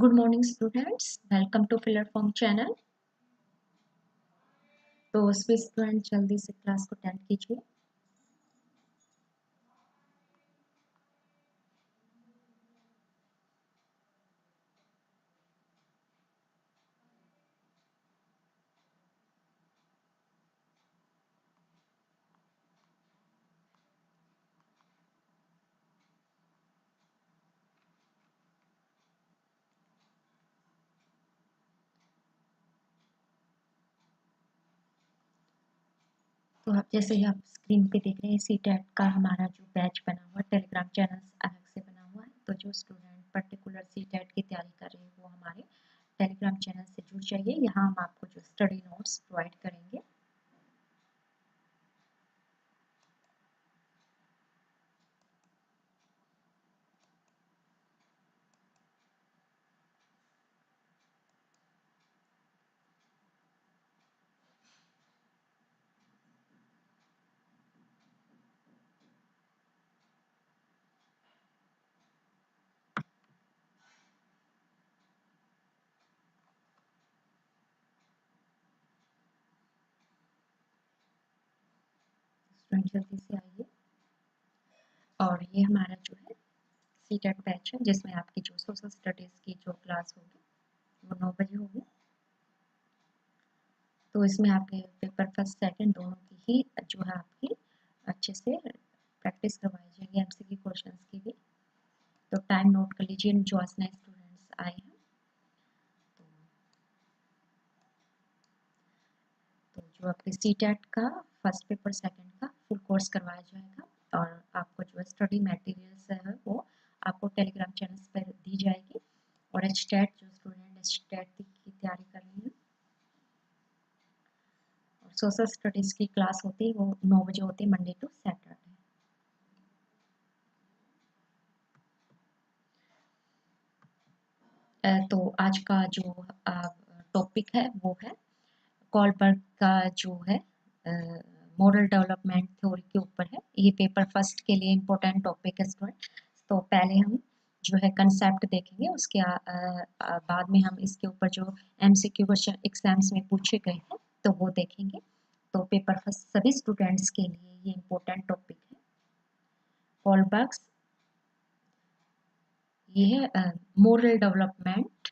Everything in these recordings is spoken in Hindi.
Good morning students, welcome to filler form channel. तो सभी स्टूडेंट जल्दी से क्लास को अटेंड कीजिए। तो आप जैसे ही आप स्क्रीन पे देख रहे हैं, सीटेट का हमारा जो बैच बना हुआ है, टेलीग्राम चैनल अलग से बना हुआ है। तो जो स्टूडेंट पर्टिकुलर सीटेट की तैयारी कर रहे हैं वो हमारे टेलीग्राम चैनल से जुड़ जाइए। यहाँ हम आपको जो स्टडी नोट्स प्रोवाइड करेंगे। स्टूडेंट जल्दी से आइए। और ये हमारा जो है सीटेट बैच है, जिसमें आपकी जो सोशल स्टडीज़ की जो क्लास होगी वो 9 बजे होगी। तो इसमें आपके पेपर फर्स्ट सेकंड दोनों की ही जो है आपकी अच्छे से प्रैक्टिस करवाई जाएगी, एमसीक्यू क्वेश्चंस की भी। तो टाइम नोट कर लीजिए जो आज नए स्टूडेंट्स आए हैं। तो जो आपके सीटेट का फर्स्ट पेपर सेकंड का फुल कोर्स करवाया जाएगा और आपको जो स्टडी मटेरियल्स है वो आपको टेलीग्राम चैनल्स पर दी जाएगी। और एचटेट जो स्टूडेंट एचटेट की तैयारी कर रही हैं और सोशल स्टडीज़ की क्लास होती है वो 9 बजे होती है, मंडे टू सैटरडे। तो आज का जो टॉपिक है वो है कॉलबर्ग का जो है मॉरल डेवलपमेंट थ्योरी के ऊपर है। ये पेपर फर्स्ट के लिए इम्पोर्टेंट टॉपिक है स्टूडेंट। तो पहले हम जो है कंसेप्ट देखेंगे, उसके बाद में हम इसके ऊपर जो एमसीक्यू क्वेश्चन एग्जाम्स में पूछे गए हैं तो वो देखेंगे। तो पेपर फर्स्ट सभी स्टूडेंट्स के लिए ये इम्पोर्टेंट टॉपिक है। कॉलबर्ग्स ये है moral development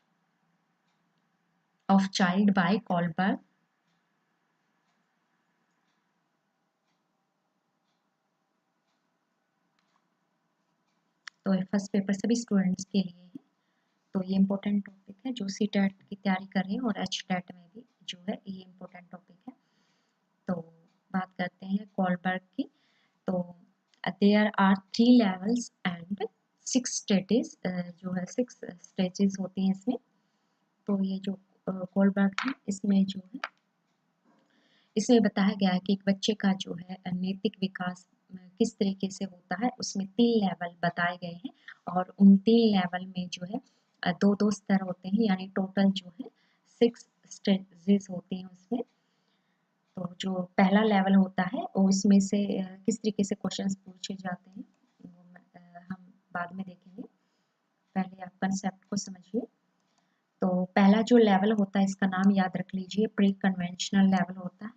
of child by Kohlberg. तो फर्स्ट पेपर सभी स्टूडेंट्स के लिए है। तो ये इम्पोर्टेंट टॉपिक है जो सी टेट की तैयारी कर रहे हैं और एच टेट में भी जो है ये इम्पोर्टेंट टॉपिक है। तो बात करते हैं कॉलबर्ग की। तो there are 3 levels and 6 stages, जो है 6 स्टेजेस होती हैं इसमें। तो ये जो कॉलबर्ग है इसमें जो है इसमें बताया गया है कि एक बच्चे का जो है नैतिक विकास किस तरीके से होता है। उसमें 3 लेवल बताए गए हैं और उन 3 लेवल में जो है दो दो स्तर होते हैं, यानी टोटल जो है 6 स्टेजेस होते हैं उसमें। तो जो पहला लेवल होता है वो इसमें से किस तरीके से क्वेश्चंस पूछे जाते हैं वो हम बाद में देखेंगे। पहले आप कंसेप्ट को समझिए। तो पहला जो लेवल होता है इसका नाम याद रख लीजिए, प्री कन्वेंशनल लेवल होता है।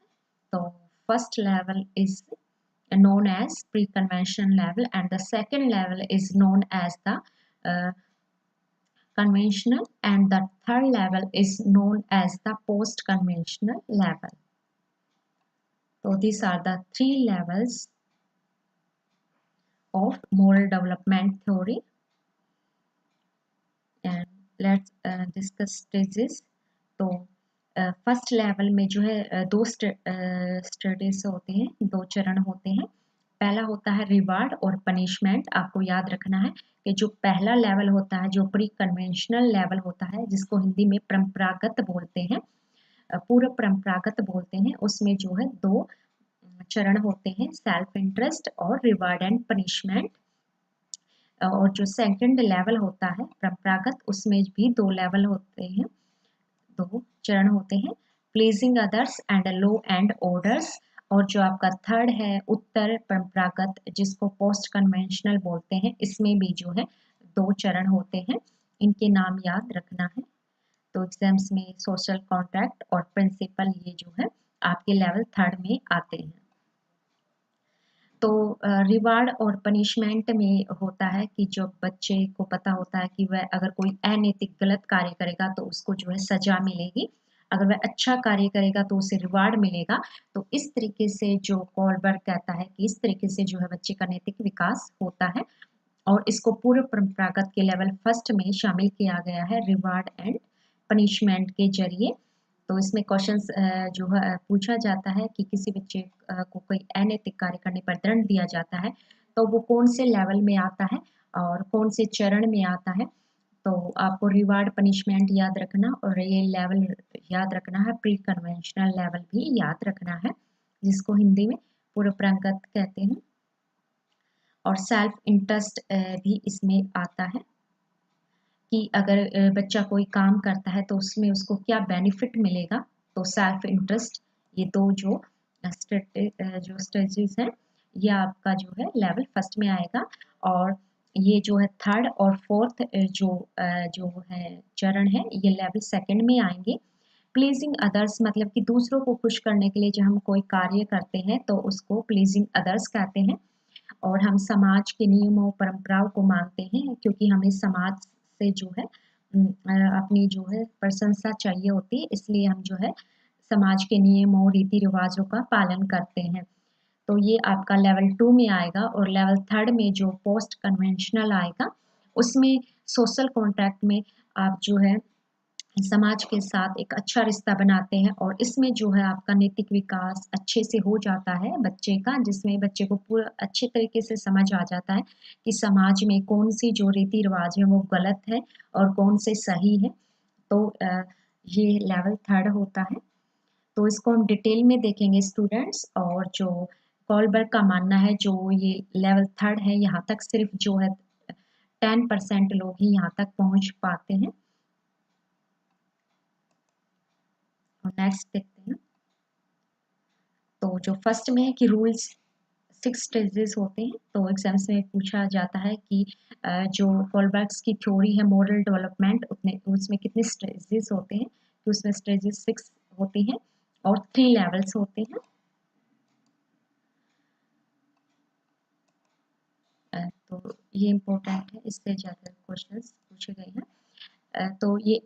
तो first level is known as pre-conventional level and the second level is known as the uh, conventional and the third level is known as the post-conventional level. So these are the 3 levels of moral development theory and let's discuss stages. तो फर्स्ट लेवल में जो है दो स्टेजेस होते हैं, 2 चरण होते हैं। पहला होता है रिवार्ड और पनिशमेंट। आपको याद रखना है कि जो पहला लेवल होता है, जो प्री कन्वेंशनल लेवल होता है, जिसको हिंदी में परंपरागत बोलते हैं, पूर्व परंपरागत बोलते हैं, उसमें जो है 2 चरण होते हैं, सेल्फ इंटरेस्ट और रिवार्ड एंड पनिशमेंट। और जो सेकंड लेवल होता है परंपरागत, उसमें भी 2 लेवल होते हैं, 2 चरण होते हैं, pleasing others and low and orders. और जो आपका थर्ड है उत्तर परंपरागत, जिसको पोस्ट कन्वेंशनल बोलते हैं, इसमें भी जो है 2 चरण होते हैं, इनके नाम याद रखना है। तो एग्जाम्स में सोशल कॉन्ट्रैक्ट और प्रिंसिपल ये जो है आपके लेवल 3 में आते हैं। तो रिवार्ड और पनिशमेंट में होता है कि जब बच्चे को पता होता है कि वह अगर कोई अनैतिक गलत कार्य करेगा तो उसको जो है सजा मिलेगी, अगर वह अच्छा कार्य करेगा तो उसे रिवार्ड मिलेगा। तो इस तरीके से जो कॉलबर्ग कहता है कि इस तरीके से जो है बच्चे का नैतिक विकास होता है और इसको पूर्व परंपरागत के लेवल फर्स्ट में शामिल किया गया है रिवार्ड एंड पनिशमेंट के जरिए। तो इसमें क्वेश्चंस जो है पूछा जाता है कि किसी बच्चे को कोई अनैतिक कार्य करने पर दंड दिया जाता है तो वो कौन से लेवल में आता है और कौन से चरण में आता है। तो आपको रिवार्ड पनिशमेंट याद रखना और ये लेवल याद रखना है, प्री कन्वेंशनल लेवल भी याद रखना है जिसको हिंदी में पूर्व परंपरागत कहते हैं। और सेल्फ इंटरेस्ट भी इसमें आता है कि अगर बच्चा कोई काम करता है तो उसमें उसको क्या बेनिफिट मिलेगा। तो सेल्फ इंटरेस्ट, ये दो जो स्टेजेस हैं ये आपका जो है लेवल फर्स्ट में आएगा। और ये जो है थर्ड और फोर्थ जो है चरण है ये लेवल सेकंड में आएंगे। प्लीजिंग अदर्स मतलब कि दूसरों को खुश करने के लिए जब हम कोई कार्य करते हैं तो उसको प्लीजिंग अदर्स कहते हैं। और हम समाज के नियमों परंपराओं को मानते हैं क्योंकि हमें समाज से जो है अपनी जो है प्रशंसा चाहिए होती है, इसलिए हम जो है समाज के नियमों रीति रिवाजों का पालन करते हैं। तो ये आपका लेवल 2 में आएगा। और लेवल 3 में जो पोस्ट कन्वेंशनल आएगा उसमें सोशल कॉन्ट्रैक्ट में आप जो है समाज के साथ एक अच्छा रिश्ता बनाते हैं और इसमें जो है आपका नैतिक विकास अच्छे से हो जाता है बच्चे का, जिसमें बच्चे को पूरा अच्छे तरीके से समझ आ जाता है कि समाज में कौन सी जो रीति रिवाज है वो गलत है और कौन से सही है। तो ये लेवल 3 होता है। तो इसको हम डिटेल में देखेंगे स्टूडेंट्स। और जो कॉलबर्ग का मानना है जो ये लेवल 3 है यहाँ तक सिर्फ जो है 10% लोग ही यहाँ तक पहुँच पाते हैं। नेक्स्ट देखते हैं। तो जो फर्स्ट में है कि रूल्स 6 स्टेजेस होते हैं। तो एग्जाम्स में पूछा जाता है कि जो कॉलबर्ग्स की थ्योरी है मॉरल डेवलपमेंट उसमें कितने स्टेजेस होते हैं, कि उसमें स्टेजेस 6 होते हैं और 3 लेवल्स होते हैं। तो ये इम्पोर्टेंट है, इससे ज़्यादा क्वेश्चंस पूछे गए हैं। तो ये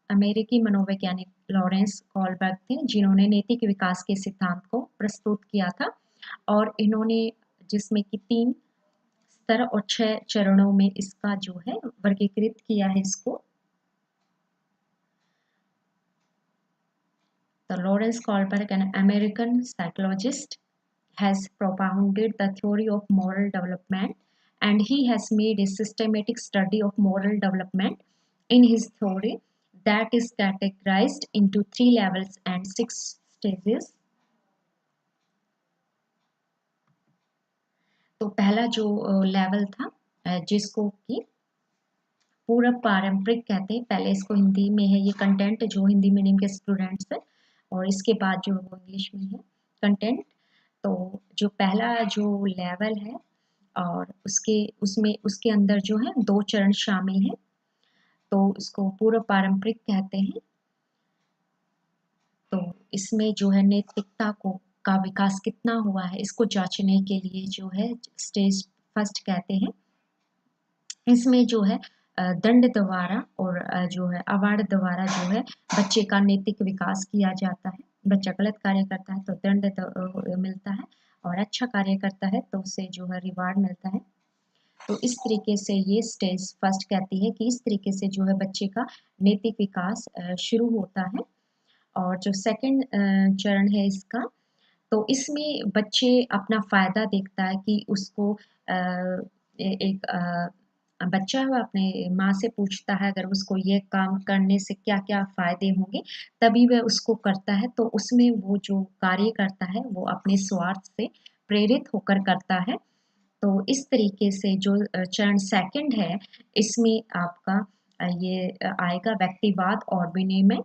अमेरिकी मनोवैज्ञानिक लॉरेंस कॉलबर्ग थे जिन्होंने नैतिक विकास के सिद्धांत को प्रस्तुत किया था। और इन्होंने जिसमें कि 3 स्तर और 6 चरणों में इसका जो है वर्गीकृत किया है इसको। तो Lawrence Kohlberg an American psychologist has propounded the theory of moral development, and he has made a systematic study of moral development in his theory that is categorized into 3 levels and 6 stages. तो पहला जो लेवल था जिसको कि पूर्व पारंपरिक कहते हैं, पहले इसको हिंदी में है ये कंटेंट जो हिंदी मीडियम के स्टूडेंट्स है, और इसके बाद जो वो इंग्लिश में है कंटेंट। तो जो पहला जो लेवल है और उसके अंदर जो है 2 चरण शामिल हैं। तो इसको पूर्व पारंपरिक कहते हैं। तो इसमें जो है नैतिकता को का विकास कितना हुआ है इसको जांचने के लिए जो है स्टेज फर्स्ट कहते हैं। इसमें जो है दंड द्वारा और जो है अवार्ड द्वारा जो है बच्चे का नैतिक विकास किया जाता है। बच्चा गलत कार्य करता है तो दंड मिलता है और अच्छा कार्य करता है तो उसे जो है रिवार्ड मिलता है। तो इस तरीके से ये स्टेज फर्स्ट कहती है कि इस तरीके से जो है बच्चे का नैतिक विकास शुरू होता है। और जो सेकंड चरण है इसका, तो इसमें बच्चे अपना फ़ायदा देखता है कि उसको एक बच्चा है अपने माँ से पूछता है अगर उसको ये काम करने से क्या-क्या फ़ायदे होंगे, तभी वह उसको करता है। तो उसमें वो जो कार्य करता है वो अपने स्वार्थ से प्रेरित होकर करता है। तो इस तरीके से जो चरण सेकंड है इसमें आपका ये आएगा व्यक्तिवाद और विनिमय,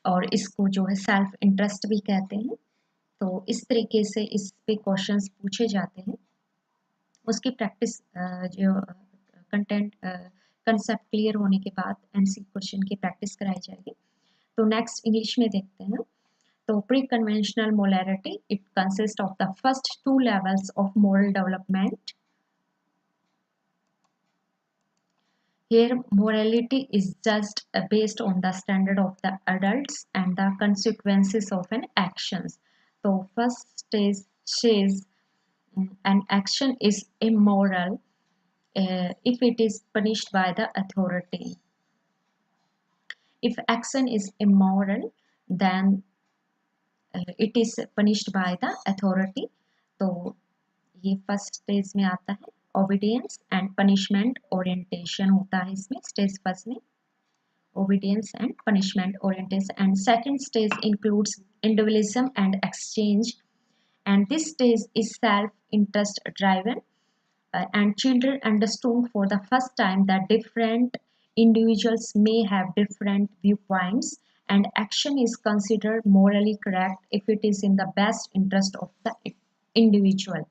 और इसको जो है सेल्फ इंटरेस्ट भी कहते हैं। तो इस तरीके से इस पे क्वेश्चंस पूछे जाते हैं। उसकी प्रैक्टिस जो कंटेंट कंसेप्ट क्लियर होने के बाद एमसीक्यू क्वेश्चन की प्रैक्टिस कराई जाएगी। तो नेक्स्ट इंग्लिश में देखते हैं। तो pre conventional morality it consist of the first 2 levels of moral development. Here morality is judged based on the standard of the adults and the consequences of an actions. तो first stage says an action is immoral if it is punished by the authority. If action is immoral, then it is punished by the authority. तो ये फर्स्ट स्टेज में आता है। ओबीडियंस एंड पनिशमेंट ओरिएंटेशन होता है इसमें स्टेज फर्स्ट में, obedience and punishment orientation, and second stage includes individualism and exchange, and this stage is self interest driven, and children understood for the first time that different individuals may have different viewpoints, and action is considered morally correct if it is in the best interest of the individual.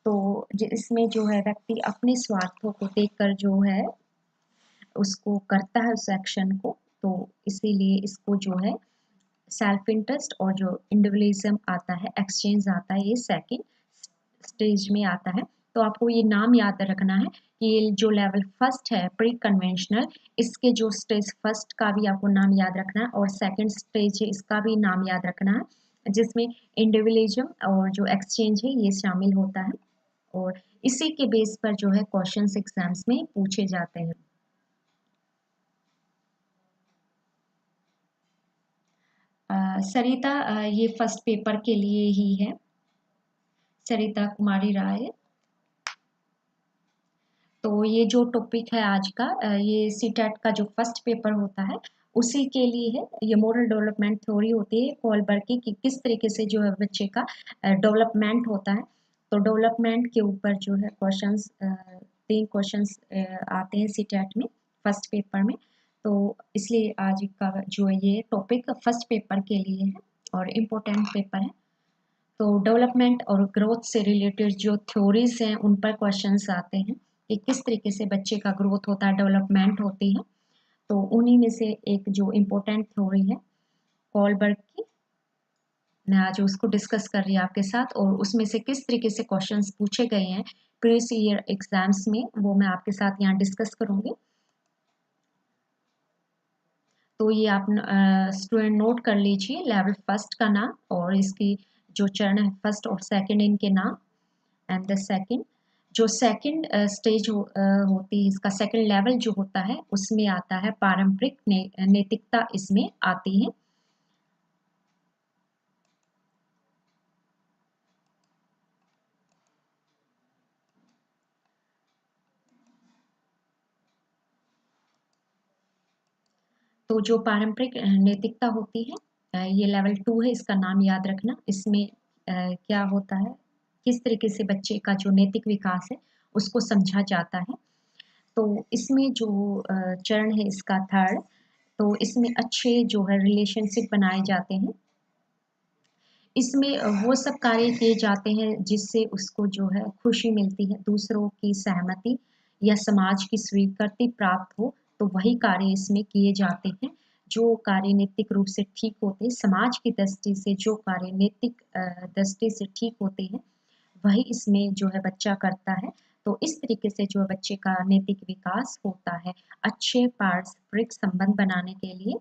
तो इसमें जो है व्यक्ति अपने स्वार्थों को देखकर जो है उसको करता है उस एक्शन को, तो इसीलिए इसको जो है सेल्फ इंटरेस्ट और जो इंडिविजुअलिज्म आता है, एक्सचेंज आता है, ये सेकंड स्टेज में आता है। तो आपको ये नाम याद रखना है कि ये जो लेवल फर्स्ट है प्री कन्वेंशनल, इसके जो स्टेज फर्स्ट का भी आपको नाम याद रखना है और सेकंड स्टेज है इसका भी नाम याद रखना है, जिसमें इंडिविजुअलिज्म और जो एक्सचेंज है ये शामिल होता है, और इसी के बेस पर जो है क्वेश्चंस एग्जाम्स में पूछे जाते हैं। सरिता ये फर्स्ट पेपर के लिए ही है, सरिता कुमारी राय। तो ये जो टॉपिक है आज का, ये सीटेट का जो फर्स्ट पेपर होता है उसी के लिए है। ये मोरल डेवलपमेंट थ्योरी होती है कोलबर्ग की कि किस तरीके से जो है बच्चे का डेवलपमेंट होता है। तो डेवलपमेंट के ऊपर जो है क्वेश्चंस 3 क्वेश्चंस आते हैं सीटेट में फर्स्ट पेपर में। तो इसलिए आज का जो है ये टॉपिक फर्स्ट पेपर के लिए है और इम्पोर्टेंट पेपर है। तो डेवलपमेंट और ग्रोथ से रिलेटेड जो थ्योरीज हैं उन पर क्वेश्चंस आते हैं कि किस तरीके से बच्चे का ग्रोथ होता है, डेवलपमेंट होती है। तो उन्हीं में से एक जो इम्पोर्टेंट थ्योरी है कोलबर्ग की, मैं आज उसको डिस्कस कर रही हूँ आपके साथ, और उसमें से किस तरीके से क्वेश्चंस पूछे गए हैं प्रीवियस ईयर एग्जाम्स में वो मैं आपके साथ यहाँ डिस्कस करूँगी। तो ये आप स्टूडेंट नोट कर लीजिए लेवल फर्स्ट का नाम और इसकी जो चरण है फर्स्ट और सेकंड इनके नाम। एंड द सेकंड जो सेकंड स्टेज होती है, इसका सेकंड लेवल जो होता है उसमें आता है पारंपरिक नैतिकता इसमें आती है। तो जो पारंपरिक नैतिकता होती है ये लेवल 2 है, इसका नाम याद रखना। इसमें क्या होता है, किस तरीके से बच्चे का जो नैतिक विकास है उसको समझा जाता है। तो इसमें जो चरण है इसका थर्ड, तो इसमें अच्छे जो है रिलेशनशिप बनाए जाते हैं। इसमें वो सब कार्य किए जाते हैं जिससे उसको जो है खुशी मिलती है, दूसरों की सहमति या समाज की स्वीकृति प्राप्त हो, तो वही कार्य इसमें किए जाते हैं जो कार्य नैतिक रूप से ठीक होते हैं, समाज की दृष्टि से जो कार्य नैतिक दृष्टि से ठीक होते हैं वही इसमें जो है बच्चा करता है। तो इस तरीके से जो है बच्चे का नैतिक विकास होता है अच्छे पारस्परिक संबंध बनाने के लिए।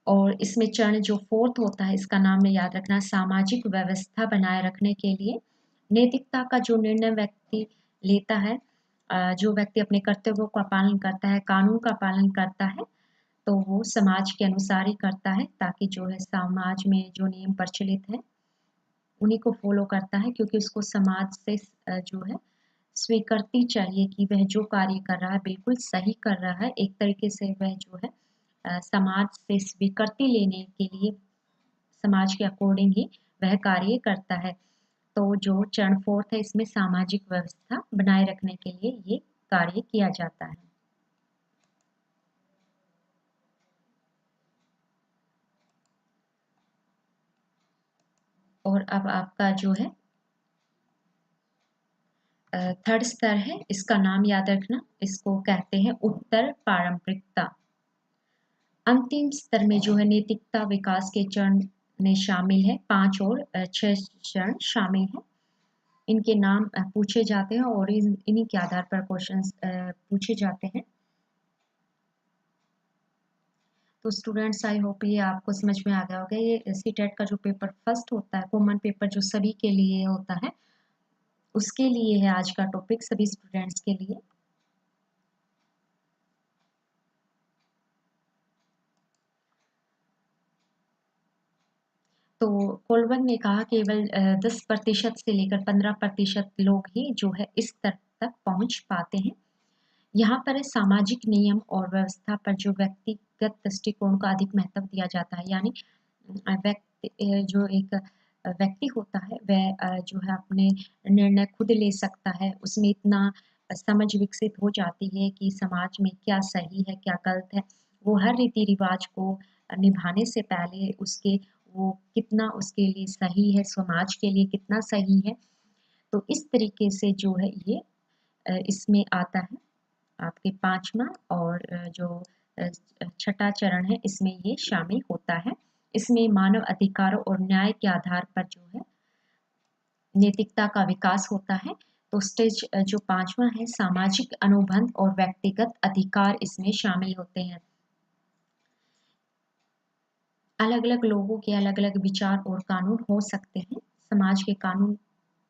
और इसमें चरण जो फोर्थ होता है इसका नाम में याद रखना, सामाजिक व्यवस्था बनाए रखने के लिए। नैतिकता का जो निर्णय व्यक्ति लेता है, जो व्यक्ति अपने कर्तव्यों का पालन करता है, कानून का पालन करता है, तो वो समाज के अनुसार ही करता है ताकि जो है समाज में जो नियम प्रचलित है उन्हीं को फॉलो करता है, क्योंकि उसको समाज से जो है स्वीकृति चाहिए कि वह जो कार्य कर रहा है बिल्कुल सही कर रहा है। एक तरीके से वह जो है समाज से स्वीकृति लेने के लिए समाज के अकॉर्डिंग ही वह कार्य करता है। तो जो चरण फोर्थ है इसमें सामाजिक व्यवस्था बनाए रखने के लिए ये कार्य किया जाता है। और अब आपका जो है थर्ड स्तर है, इसका नाम याद रखना, इसको कहते हैं उत्तर पारंपरिकता। अंतिम स्तर में जो है नैतिकता विकास के चरण में शामिल है, 5 और 6 चरण शामिल हैं। इनके नाम पूछे जाते हैं और इन्हीं के आधार पर क्वेश्चंस पूछे जाते हैं। तो स्टूडेंट्स, आई होप ये आपको समझ में आ गया होगा। ये सीटेट का जो पेपर फर्स्ट होता है, कॉमन पेपर जो सभी के लिए होता है, उसके लिए है आज का टॉपिक, सभी स्टूडेंट्स के लिए। तो कोलबर्ग ने कहा केवल 10% से लेकर 15% लोग ही जो है इस स्तर तक पहुंच पाते हैं। यहाँ पर सामाजिक नियम और व्यवस्था पर जो व्यक्तिगत दृष्टिकोण का अधिक महत्व दिया जाता है, यानी व्यक्ति जो एक व्यक्ति होता है वह जो है अपने निर्णय खुद ले सकता है, उसमें इतना समझ विकसित हो जाती है कि समाज में क्या सही है क्या गलत है। वो हर रीति रिवाज को निभाने से पहले उसके वो कितना उसके लिए सही है, समाज के लिए कितना सही है। तो इस तरीके से जो है ये इसमें आता है आपके 5वां और जो छठा चरण है इसमें ये शामिल होता है। इसमें मानव अधिकारों और न्याय के आधार पर जो है नैतिकता का विकास होता है। तो स्टेज जो 5वां है, सामाजिक अनुबंध और व्यक्तिगत अधिकार इसमें शामिल होते हैं। अलग अलग लोगों के अलग अलग विचार और कानून हो सकते हैं। समाज के कानून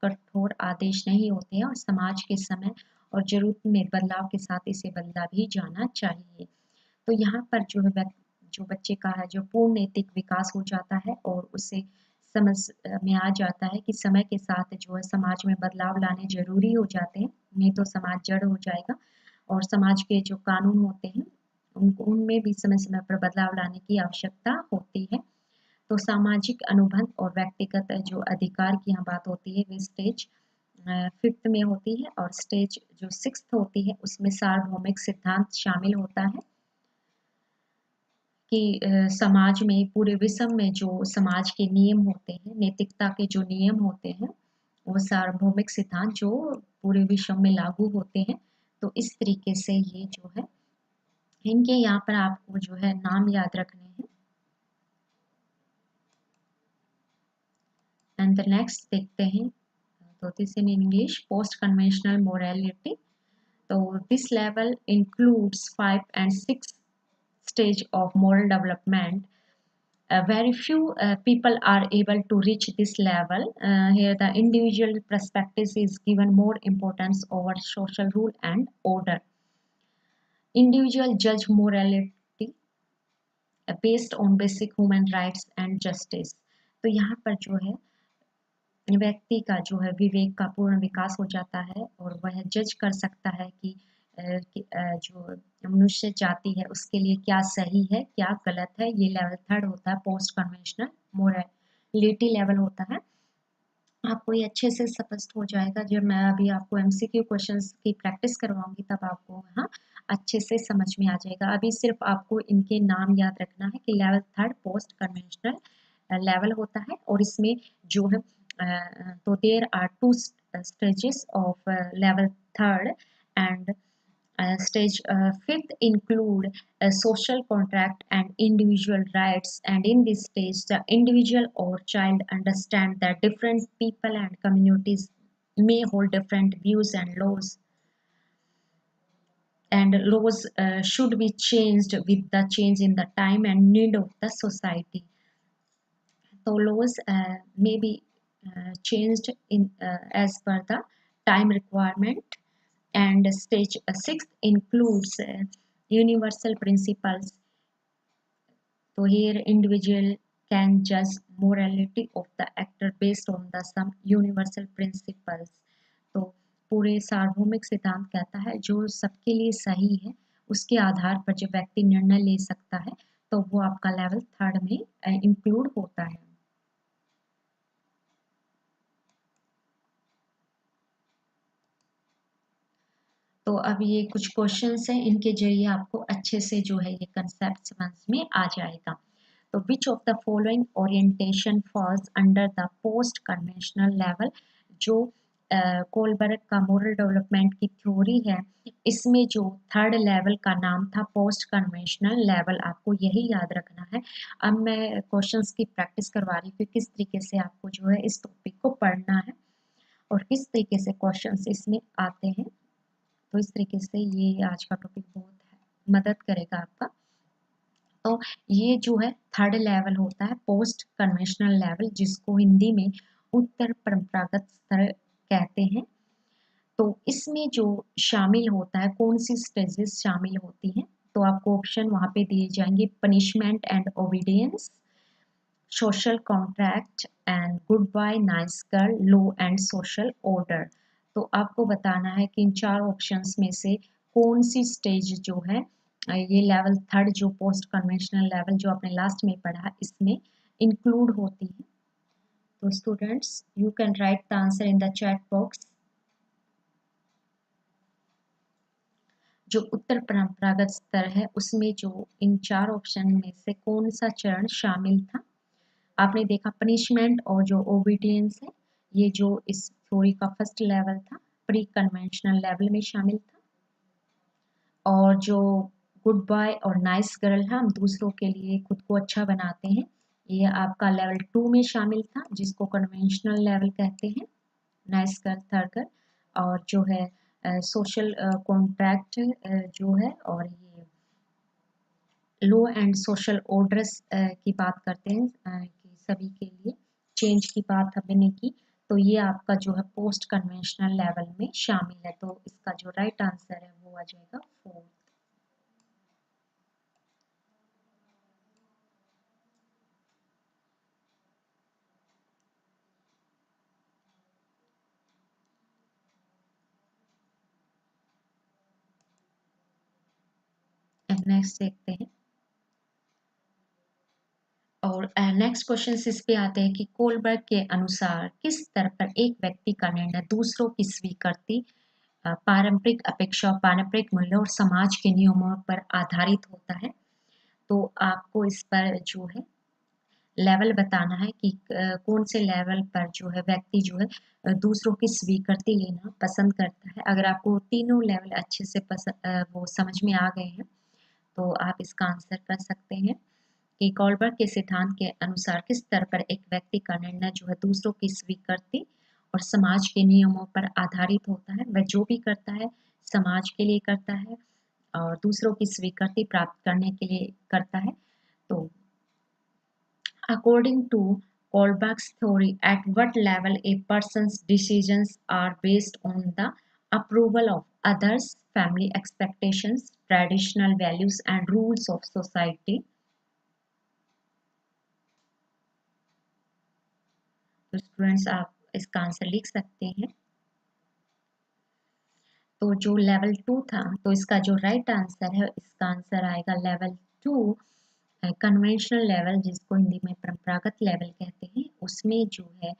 कठोर आदेश नहीं होते हैं और समाज के समय और जरूरत में बदलाव के साथ इसे बदला भी जाना चाहिए। तो यहाँ पर जो है जो बच्चे का है जो पूर्ण नैतिक विकास हो जाता है और उसे समझ में आ जाता है कि समय के साथ जो है समाज में बदलाव लाने जरूरी हो जाते हैं, नहीं तो समाज जड़ हो जाएगा। और समाज के जो कानून होते हैं उनमें भी समय समय पर बदलाव लाने की आवश्यकता होती है। तो सामाजिक अनुबंध और व्यक्तिगत जो अधिकार की यहाँ बात होती है वे स्टेज 5th में होती है। और स्टेज जो 6th होती है उसमें सार्वभौमिक सिद्धांत शामिल होता है कि समाज में पूरे विश्व में जो समाज के नियम होते हैं, नैतिकता के जो नियम होते हैं, वो सार्वभौमिक सिद्धांत जो पूरे विश्व में लागू होते हैं। तो इस तरीके से ये जो है इनके यहाँ पर आपको जो है नाम याद रखने हैं। एंड द नेक्स्ट देखते हैं, तो this in English post conventional morality. तो this level includes 5 and 6 stage of moral development. Very few people are able to reach this level. Here the individual perspective is given more importance over social rule and order. Individual judge morality based on basic human rights and justice. तो यहाँ पर जो है व्यक्ति का जो है विवेक का पूर्ण विकास हो जाता है और वह जज कर सकता है कि जो मनुष्य जाति है उसके लिए क्या सही है क्या गलत है। ये लेवल 3rd होता है, पोस्ट कन्वेंशनल मोरालिटी लेवल होता है। आपको ये अच्छे से स्पष्ट हो जाएगा जब मैं अभी आपको एमसीक्यू क्वेश्चंस की प्रैक्टिस करवाऊंगी, तब आपको यहाँ अच्छे से समझ में आ जाएगा। अभी सिर्फ आपको इनके नाम याद रखना है कि level 3rd post conventional level होता है और इसमें जो है तो there are 2 stages of level 3rd and stage 5th include social contract and individual rights, and in this stage the individual or child understand that different people and communities may hold different views and laws should be changed with the change in the time and need of the society. So laws may be changed in as per the time requirement. And stage 6th includes universal principles. So here individual can judge morality of the actor based on the some universal principles. तो पूरे सार्वभौमिक सिद्धांत कहता है जो सबके लिए सही है उसके आधार पर जो व्यक्ति निर्णय ले सकता है, तो वो आपका लेवल 3rd में इंक्लूड होता है। तो अब ये कुछ क्वेश्चंस हैं, इनके जरिए आपको अच्छे से जो है ये कंसेप्ट समझ में आ जाएगा। तो which of the following orientation falls under the post conventional level, जो कोलबर्ग का मोरल डेवलपमेंट की थ्योरी है, इसमें जो थर्ड लेवल का नाम था पोस्ट कन्वेंशनल लेवल, आपको यही याद रखना है। अब मैं क्वेश्चंस की प्रैक्टिस करवा रही हूँ कि किस तरीके से आपको जो है इस टॉपिक को पढ़ना है और किस तरीके से क्वेश्चंस इसमें आते हैं। तो इस तरीके से ये आज का टॉपिक बहुत मदद करेगा आपका। तो ये जो है थर्ड लेवल होता है पोस्ट कन्वेंशनल लेवल, जिसको हिंदी में उत्तर परंपरागत स्तर कहते हैं। तो इसमें जो शामिल होता है, कौन सी स्टेजेस शामिल होती हैं, तो आपको ऑप्शन वहाँ पे दिए जाएंगे, punishment and obedience, social contract and good boy, nice girl, law and social order. तो आपको बताना है कि इन चार ऑप्शंस में से कौन सी स्टेज जो है ये लेवल थर्ड जो पोस्ट कन्वेंशनल लेवल जो आपने लास्ट में पढ़ा इसमें इंक्लूड होती है। तो students you can write the answer in the chat box. जो उत्तर परंपरागत स्तर है उसमें जो इन चार ऑप्शन में से कौन सा चरण शामिल था, आपने देखा पनिशमेंट और जो ओबीडियंस है, ये जो इस थ्योरी का फर्स्ट लेवल था, प्री कन्वेंशनल लेवल में शामिल था। और जो गुड बाय और नाइस गर्ल है, हम दूसरों के लिए खुद को अच्छा बनाते हैं, ये आपका लेवल 2 में शामिल था, जिसको कन्वेंशनल लेवल कहते हैं, नाइस गर्ल थर्ड गर्ल। और जो है सोशल कॉन्ट्रैक्ट जो है, और ये लॉ एंड सोशल ऑर्डर्स की बात करते हैं कि सभी के लिए चेंज की बात हमने की, तो ये आपका जो है पोस्ट कन्वेंशनल लेवल में शामिल है। तो इसका जो राइट आंसर है वो आ जाएगा 4। नेक्स्ट देखते हैं। और नेक्स्ट क्वेश्चन इस पे आते हैं कि कोलबर्ग के अनुसार किस स्तर पर एक व्यक्ति का निर्णय दूसरों की स्वीकृति, पारंपरिक अपेक्षा, पारंपरिक मूल्यों और समाज के नियमों पर आधारित होता है। तो आपको इस पर जो है लेवल बताना है कि कौन से लेवल पर जो है व्यक्ति जो है दूसरों की स्वीकृति लेना पसंद करता है। अगर आपको तीनों लेवल अच्छे से पसंद वो समझ में आ गए हैं तो आप इसका आंसर कर सकते हैं कि कोलबर्ग के सिद्धांत के अनुसार किस स्तर पर एक व्यक्ति का निर्णय जो है दूसरों की स्वीकृति और समाज के नियमों पर आधारित होता है। वह जो भी करता है समाज के लिए करता है और दूसरों की स्वीकृति प्राप्त करने के लिए करता है। तो according to Kohlberg's theory, at what level a person's decisions are based on the approval of others, family expectations, traditional values, and rules of society. तो स्टूडेंट्स आप इसका आंसर लिख सकते हैं। तो जो लेवल 2 था, तो इसका जो राइट आंसर है, इसका आंसर आएगा लेवल 2 कन्वेंशनल लेवल, जिसको हिंदी में परंपरागत लेवल कहते हैं। उसमें जो है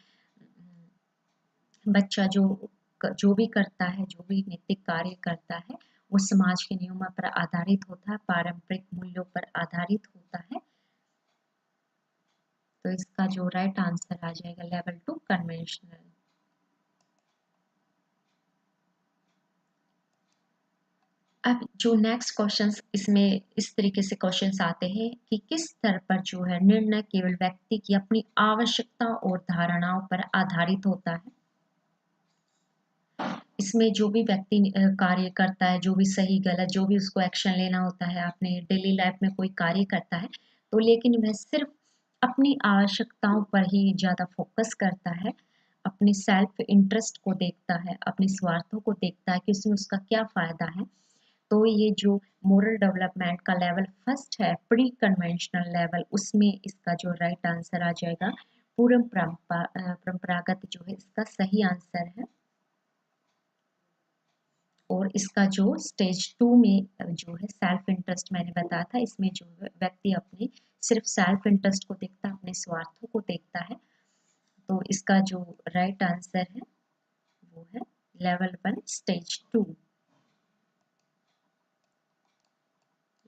बच्चा जो भी करता है, जो भी नैतिक कार्य करता है, वो समाज के नियमों पर आधारित होता है, पारंपरिक मूल्यों पर आधारित होता है। तो इसका जो राइट आंसर आ जाएगा लेवल 2 कन्वेंशनल। अब जो नेक्स्ट क्वेश्चंस इसमें इस तरीके से क्वेश्चंस आते हैं कि किस स्तर पर जो है निर्णय केवल व्यक्ति की अपनी आवश्यकता और धारणाओं पर आधारित होता है। इसमें जो भी व्यक्ति कार्य करता है, जो भी सही गलत जो भी उसको एक्शन लेना होता है अपने डेली लाइफ में कोई कार्य करता है, तो लेकिन वह सिर्फ अपनी आवश्यकताओं पर ही ज़्यादा फोकस करता है, अपने सेल्फ इंटरेस्ट को देखता है, अपने स्वार्थों को देखता है कि उसमें उसका क्या फ़ायदा है। तो ये जो मोरल डेवलपमेंट का लेवल फर्स्ट है, प्री कन्वेंशनल लेवल, उसमें इसका जो राइट आंसर आ जाएगा पूर्व परंपरागत जो है इसका सही आंसर है। और इसका जो स्टेज 2 में जो है सेल्फ इंटरेस्ट मैंने बताया था, इसमें जो व्यक्ति अपने सिर्फ सेल्फ इंटरेस्ट को देखता है, अपने स्वार्थों को देखता है। तो इसका जो राइट आंसर है वो है लेवल 1 स्टेज 2,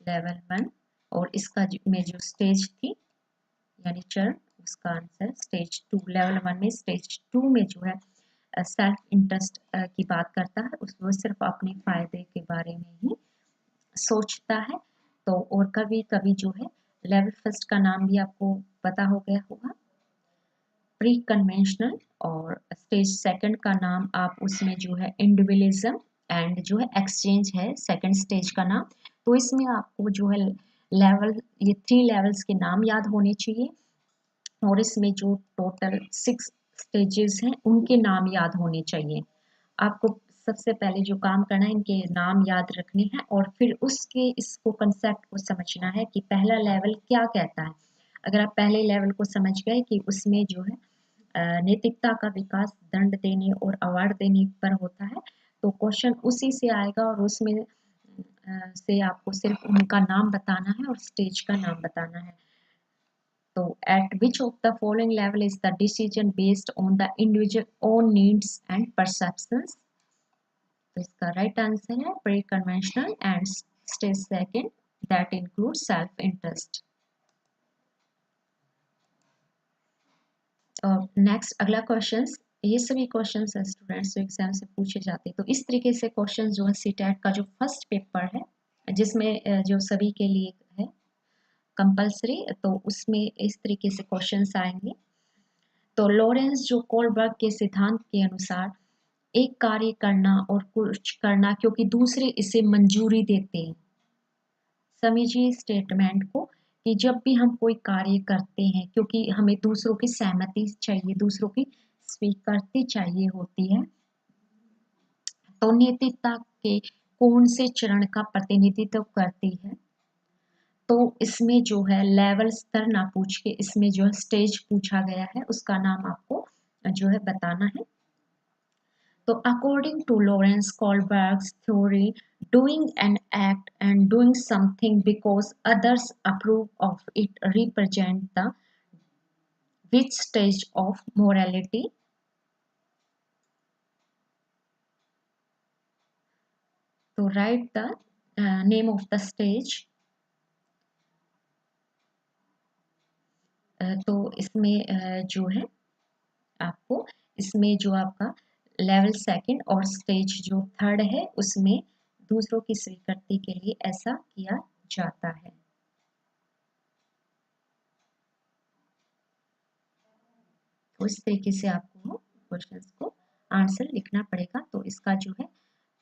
लेवल 1। और इसका में जो स्टेज थी यानी चरण, उसका आंसर स्टेज 2। लेवल 1 में स्टेज 2 में जो है सेल्फ इंटरेस्ट की बात करता है, वो सिर्फ अपने फायदे के बारे में ही सोचता है। तो और कभी कभी जो है लेवल फर्स्ट का नाम भी आपको पता हो गया होगा, प्री कन्वेंशनल, और स्टेज सेकंड का नाम आप उसमें जो है इंडिविजुअलिज्म एंड जो है एक्सचेंज है सेकंड स्टेज का नाम। तो इसमें आपको जो है लेवल, ये 3 लेवल्स के नाम याद होने चाहिए, और इसमें जो टोटल 6 स्टेजेस हैं उनके नाम याद होने चाहिए। आपको सबसे पहले जो काम करना है, इनके नाम याद रखने हैं और फिर उसके इसको कंसेप्ट को समझना है कि पहला लेवल क्या कहता है। अगर आप पहले लेवल को समझ गए कि उसमें जो है नैतिकता का विकास दंड देने और अवार्ड देने पर होता है, तो क्वेश्चन उसी से आएगा और उसमें से आपको सिर्फ उनका नाम बताना है और स्टेज का नाम बताना है। तो at which of the following level is the decision based on the individual own needs and perceptions? तो इसका राइट आंसर है pre conventional and stage second, that include self interest. और नेक्स्ट अगला क्वेश्चंस, ये सभी क्वेश्चंस स्टूडेंट्स जो एग्जाम से पूछे जाते हैं। तो इस तरीके से क्वेश्चंस जो है सीटेट का जो फर्स्ट पेपर है, जिसमें जो सभी के लिए है कंपलसरी, तो उसमें इस तरीके से क्वेश्चंस आएंगे। तो लॉरेंस जो कोलबर्ग के सिद्धांत के अनुसार एक कार्य करना और कुछ करना क्योंकि दूसरे इसे मंजूरी देते हैं। समझिए स्टेटमेंट को कि जब भी हम कोई कार्य करते हैं क्योंकि हमें दूसरों की सहमति चाहिए, दूसरों की स्वीकृति चाहिए होती है, तो नैतिकता के कौन से चरण का प्रतिनिधित्व करती है। तो इसमें जो है लेवल स्तर ना पूछ के इसमें जो है स्टेज पूछा गया है, उसका नाम आपको जो है बताना है। तो according to Lawrence Kohlberg's theory, doing an act and doing something because others approve of it represent the which stage of morality? To write the name of the stage. तो इसमें जो है आपको इसमें जो आपका लेवल सेकंड और स्टेज जो थर्ड है उसमें दूसरों की स्वीकृति के लिए ऐसा किया जाता है। तो इस तरीके से आपको क्वेश्चंस को आंसर लिखना पड़ेगा। तो इसका जो है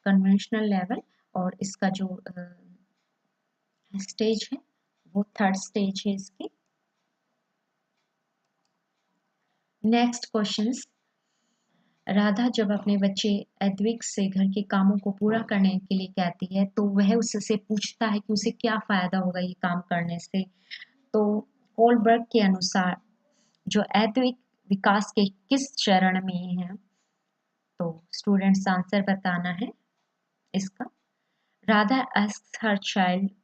कन्वेंशनल लेवल और इसका जो स्टेज है वो थर्ड स्टेज है इसकी। नेक्स्ट क्वेश्चंस, राधा जब अपने बच्चे एडविक से घर के कामों को पूरा करने के लिए कहती है तो वह उससे पूछता है कि उसे क्या फायदा होगा ये काम करने से। तो कोलबर्ग के अनुसार जो एडविक विकास के किस चरण में है, तो स्टूडेंट्स आंसर बताना है इसका। Radha asks her child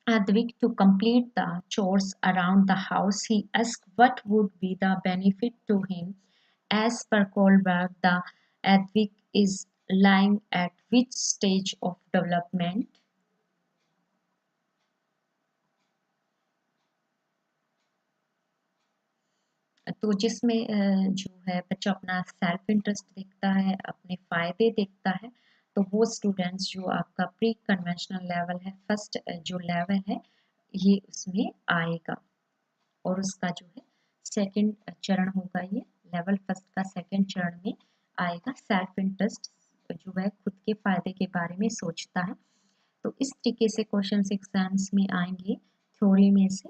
Advik to complete the chores around the house. He asked what would be the benefit to him. As per Kohlberg, the Advik is lying at which stage of development? तो जिसमें जो है बच्चा अपना सेल्फ इंटरेस्ट देखता है, अपने फायदे देखता है, तो वो स्टूडेंट्स जो आपका प्री कन्वेंशनल लेवल है, फर्स्ट जो लेवल है ये उसमें आएगा। और उसका जो है सेकंड चरण होगा, ये लेवल फर्स्ट का सेकंड चरण में आएगा। सेल्फ इंटरेस्ट जो है खुद के फायदे के बारे में सोचता है। तो इस तरीके से क्वेश्चंस एग्जाम्स में आएंगे थ्योरी में से।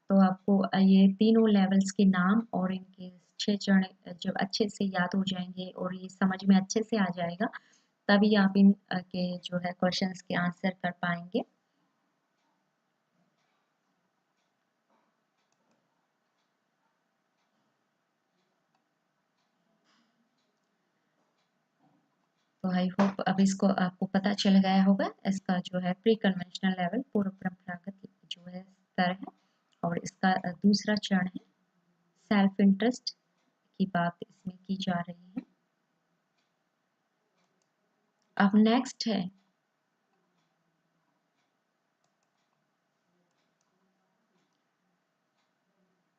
तो आपको ये तीनों लेवल्स के नाम और इनके 6 चरण जब अच्छे से याद हो जाएंगे और ये समझ में अच्छे से आ जाएगा, तभी आप इन के जो है क्वेश्चंस के आंसर कर पाएंगे। तो आई होप अब इसको आपको पता चल गया होगा। इसका जो है प्री कन्वेंशनल लेवल पूर्व परंपरागत जो है स्तर है, और इसका दूसरा चरण है सेल्फ इंटरेस्ट की बात इसमें की जा रही है। अब नेक्स्ट है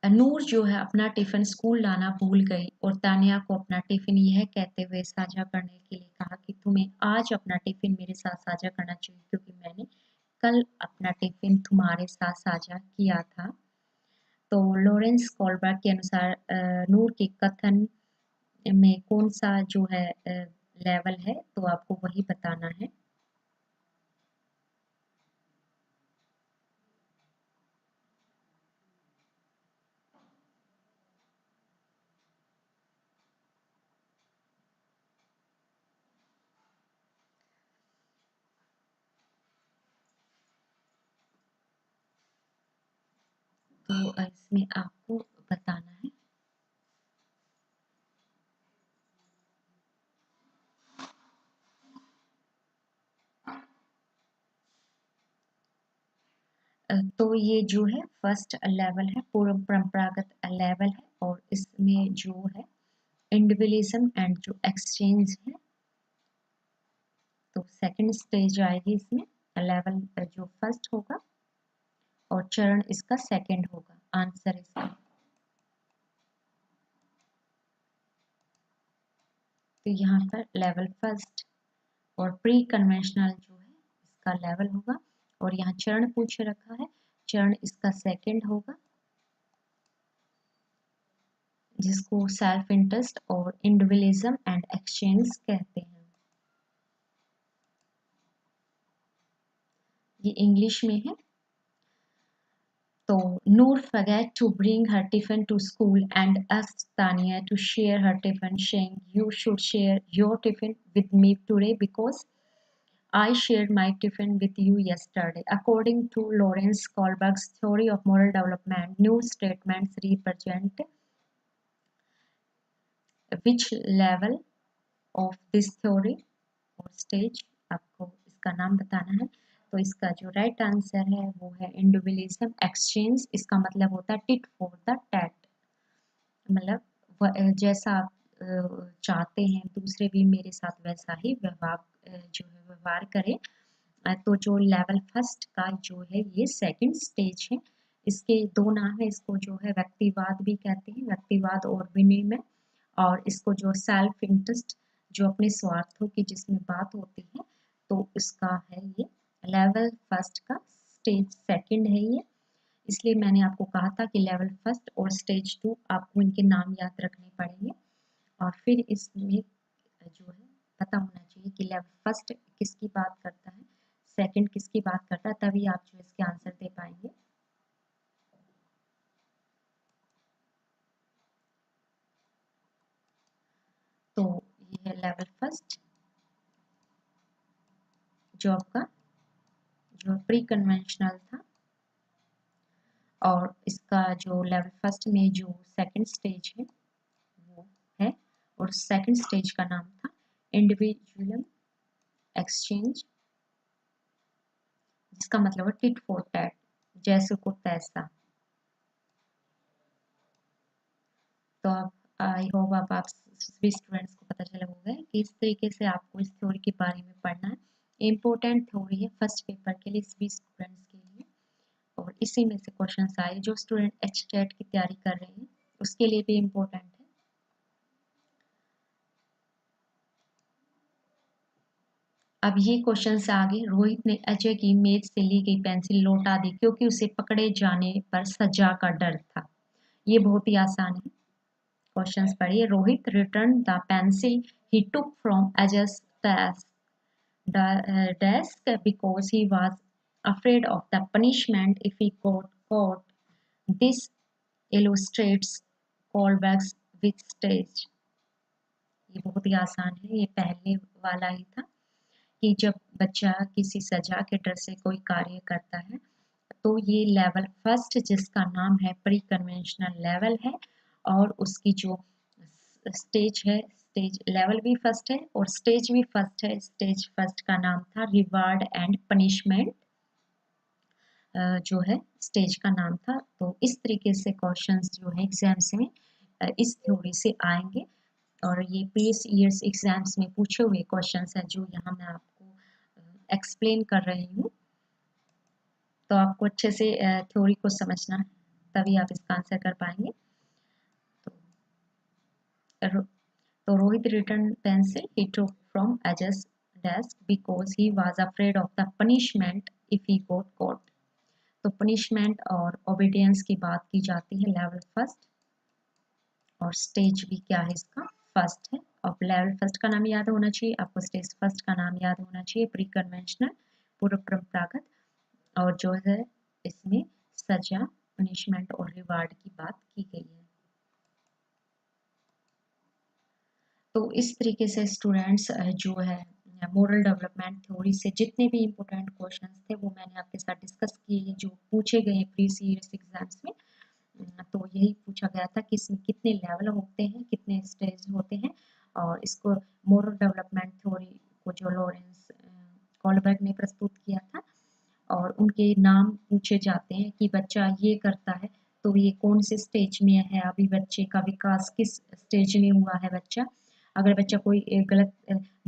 नूर जो है अपना टिफिन स्कूल लाना भूल गई और तानिया को अपना टिफिन यह कहते हुए साझा करने के लिए कहा कि तुम्हें आज अपना टिफिन मेरे साथ साझा करना चाहिए क्योंकि मैंने कल अपना टिफिन तुम्हारे साथ साझा किया था। तो लॉरेंस कोलबर्ग के अनुसार नूर के कथन में कौन सा जो है लेवल है, तो आपको वही बताना है। तो इसमें आपको बताना है। तो ये जो है फर्स्ट लेवल है, पूर्व परंपरागत लेवल है, और इसमें जो है इंडिविजुअलिज्म एंड जो एक्सचेंज है, तो सेकंड स्टेज आएगी इसमें। लेवल जो फर्स्ट होगा और चरण इसका सेकंड होगा। आंसर इसका तो यहाँ पर लेवल फर्स्ट और प्री कन्वेंशनल जो है इसका लेवल होगा, और यहाँ चरण पूछ रखा है, चरण इसका सेकंड होगा जिसको सेल्फ इंटरेस्ट और इंडिविजुअलिज्म एंड एक्सचेंज कहते हैं। ये इंग्लिश में है। तो Noor forgot to bring her tiffin to school and asked Tania to share her tiffin, saying, "You should share your tiffin with me today because I shared my tiffin with you yesterday." According to Lawrence Kohlberg's theory of moral development, new statements represent which level of this theory और स्टेज, आपको इसका नाम बताना है। तो इसका जो राइट आंसर है वो है इंडिविजुअलिज्म एक्सचेंज। इसका मतलब होता है टिट फॉर द टैट, मतलब जैसा आप चाहते हैं दूसरे भी मेरे साथ वैसा ही व्यवहार जो है व्यवहार करें। तो जो लेवल फर्स्ट का जो है ये सेकंड स्टेज है। इसके दो नाम है, इसको जो है व्यक्तिवाद भी कहते हैं, व्यक्तिवाद और विनिमय, और इसको जो सेल्फ इंटरेस्ट जो अपने स्वार्थों की जिसमें बात होती है, तो इसका है ये लेवल फर्स्ट का स्टेज सेकंड है ये। इसलिए मैंने आपको कहा था कि लेवल फर्स्ट और स्टेज टू आपको इनके नाम याद रखने पड़ेंगे, और फिर इसमें जो है पता होना चाहिए कि लेवल फर्स्ट किसकी बात करता है, सेकंड किसकी बात करता है, तभी आप जो इसके आंसर दे पाएंगे। तो ये है लेवल फर्स्ट जो आपका जो प्री कन्वेंशनल था, और इसका जो लेवल फर्स्ट में जो सेकंड स्टेज है वो है, और सेकंड स्टेज का नाम था इंडिविजुअल एक्सचेंज, जिसका मतलब है टिट फॉर टैट, जैसे को तैसा। तो अब आई होप अब आप सभी स्टूडेंट्स को पता चला होगा कि इस तरीके से आपको इस थ्योरी के बारे में पढ़ना है। इम्पोर्टेंट थ्योरी है फर्स्ट पेपर के लिए सभी स्टूडेंट्स के लिए, और इसी में से क्वेश्चंस आए। जो स्टूडेंट एचटेट की तैयारी कर रहे हैं उसके लिए भी इम्पोर्टेंट है। अब ये क्वेश्चन से आगे, रोहित ने अजय की मेज से ली गई पेंसिल लौटा दी क्योंकि उसे पकड़े जाने पर सजा का डर था। ये बहुत ही आसान है। क्वेश्चंस पढ़िए। Rohit return the pencil he took from Ajay's desk because he was afraid of the punishment if he got caught. This illustrates callbacks with stage। ये बहुत ही आसान है, ये पहले वाला ही था कि जब बच्चा किसी सजा के डर से कोई कार्य करता है, तो ये लेवल फर्स्ट जिसका नाम है प्री कन्वेंशनल लेवल है, और उसकी जो स्टेज है, स्टेज लेवल भी फर्स्ट है और स्टेज भी फर्स्ट है। स्टेज फर्स्ट का नाम था रिवार्ड एंड पनिशमेंट, जो है स्टेज का नाम था। तो इस तरीके से क्वेश्चंस जो है एग्जाम्स में इस थ्योरी से आएंगे, और ये प्रीवियस ईयर्स एग्जाम्स में पूछे हुए क्वेश्चंस हैं जो यहाँ मैं आपको एक्सप्लेन कर रही हूँ। तो आपको अच्छे से थ्योरी को समझना है। तभी आप इसका आंसर कर पाएंगे। तो Rohit return pencil he took from Ajay's desk because he was afraid of the punishment if he got caught। तो पनिशमेंट और ओबीडियंस की बात की जाती है लेवल फर्स्ट, और स्टेज भी क्या है इसका, फर्स्ट है। और लेवल फर्स्ट का नाम याद होना चाहिए आपको, स्टेज फर्स्ट का नाम याद होना चाहिए प्री कन्वेंशनल, पूर्व परंपरागत। और जो है इसमें सजा, पनिशमेंट और रिवार्ड की बात की गई है। तो इस तरीके से स्टूडेंट्स जो है मोरल डेवलपमेंट थ्योरी से जितने भी इम्पोर्टेंट क्वेश्चंस थे वो मैंने आपके साथ डिस्कस किए, जो पूछे गए प्री सीरीज एग्जाम्स में। तो यही पूछा गया था कि इसमें कितने लेवल होते हैं, कितने स्टेज होते हैं, और इसको मोरल डेवलपमेंट थ्योरी को जो लॉरेंस कोलबर्ग ने प्रस्तुत किया था, और उनके नाम पूछे जाते हैं कि बच्चा ये करता है तो ये कौन से स्टेज में है, अभी बच्चे का विकास किस स्टेज में हुआ है बच्चा। अगर बच्चा कोई गलत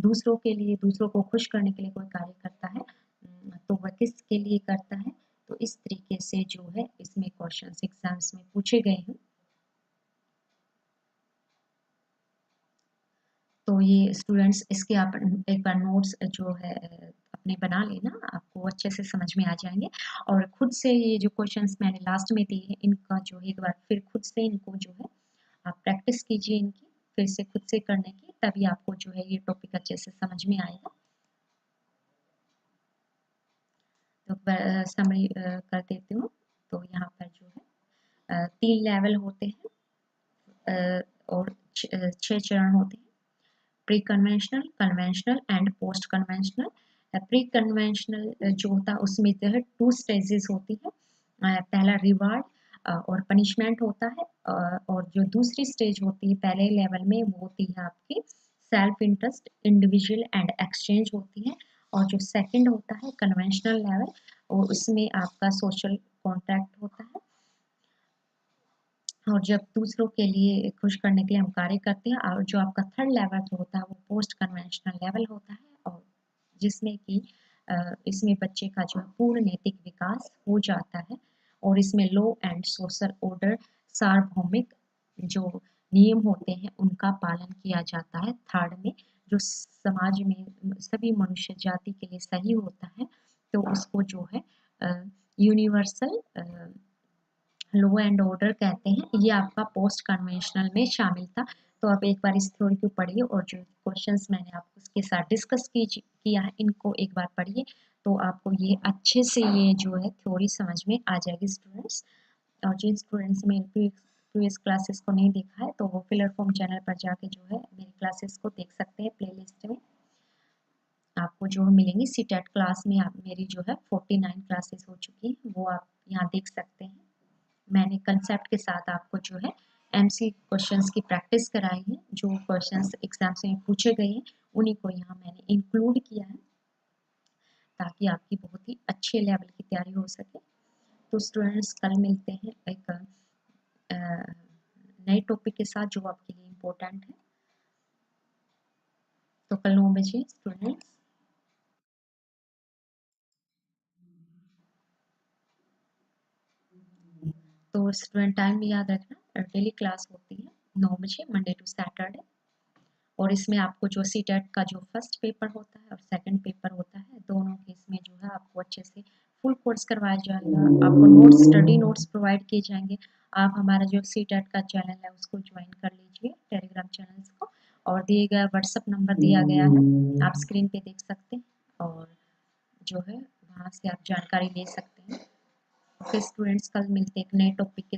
दूसरों के लिए, दूसरों को खुश करने के लिए कोई कार्य करता है तो वह किसके लिए करता है। तो इस तरीके से जो है इसमें क्वेश्चंस एग्जाम्स में पूछे गए हैं। तो ये स्टूडेंट्स इसके आप एक बार नोट्स जो है अपने बना लेना, आपको अच्छे से समझ में आ जाएंगे। और खुद से ये जो क्वेश्चंस मैंने लास्ट में दिए हैं इनका जो एक बार फिर खुद से इनको जो है आप प्रैक्टिस कीजिए इनकी, फिर से खुद से करने की, तभी आपको जो है ये टॉपिक अच्छे से समझ में आएगा। तो समरी कर देती हूँ। तो यहाँ पर जो है 3 लेवल होते हैं और 6 चरण होते हैं, pre conventional, conventional and post conventional. Pre conventional जो होता है उसमें जो है 2 स्टेजेस होती है, पहला रिवार्ड और पनिशमेंट होता है, और जो दूसरी स्टेज होती है पहले लेवल में वो होती है आपकी self interest, individual and exchange होती है। और जो सेकंड होता है कन्वेंशनल लेवल, और उसमें आपका सोशल कॉन्ट्रैक्ट होता है, और जब दूसरों के लिए खुश करने के लिए हम कार्य करते हैं। और जो आपका थर्ड लेवल जो होता है वो पोस्ट कन्वेंशनल लेवल होता है, और जिसमें कि इसमें बच्चे का जो है पूर्ण नैतिक विकास हो जाता है, और इसमें लॉ एंड सोशल ऑर्डर, सार्वभौमिक जो नियम होते हैं उनका पालन किया जाता है। थर्ड में जो समाज में सभी मनुष्य जाति के लिए सही होता है तो उसको जो है यूनिवर्सल लॉ एंड ऑर्डर कहते हैं। ये आपका पोस्ट कन्वेंशनल में शामिल था। तो आप एक बार इस थ्योरी को पढ़िए, और जो क्वेश्चंस मैंने आपको उसके साथ डिस्कस किया है इनको एक बार पढ़िए, तो आपको ये अच्छे से ये जो है थ्योरी समझ में आ जाएगी स्टूडेंट्स। और जिन स्टूडेंट्स में प्रीवियस क्लासेस को नहीं देखा है तो वो फिलर फॉर्म चैनल पर जाके जो है मेरी क्लासेस को देख सकते हैं। प्लेलिस्ट में आपको जो मिलेंगी सीटेट क्लास में आप मेरी जो है 49 क्लासेस हो चुकी है, वो आप यहाँ देख सकते हैं। मैंने कंसेप्ट के साथ आपको जो है एमसी क्वेश्चंस की प्रैक्टिस कराई है, जो क्वेश्चंस एग्जाम्स में पूछे गए हैं उन्हीं को यहाँ मैंने इंक्लूड किया है ताकि आपकी बहुत ही अच्छे लेवल की तैयारी हो सके। तो स्टूडेंट्स कल मिलते हैं एक नए टॉपिक के साथ जो आपके लिए इम्पोर्टेंट है। तो कल 9 बजे स्टूडेंट्स। तो स्टूडेंट टाइम भी याद रखना, डेली क्लास होती है 9 बजे मंडे टू सैटरडे, और इसमें आपको जो सीटेट का जो फर्स्ट पेपर होता है और सेकंड पेपर होता है दोनों के इसमें जो है आपको अच्छे से फुल कोर्स करवाया जाएगा। आपको नोट्स, स्टडी नोट्स प्रोवाइड किए जाएंगे। आप हमारा जो सीटेट का चैनल है उसको ज्वाइन कर लीजिए, टेलीग्राम चैनल्स को, और दिए गया व्हाट्सअप नंबर दिया गया है, आप स्क्रीन पे देख सकते हैं, और जो है वहाँ से आप जानकारी ले सकते हैं। ओके स्टूडेंट्स, कल मिलते हैं एक नए टॉपिक के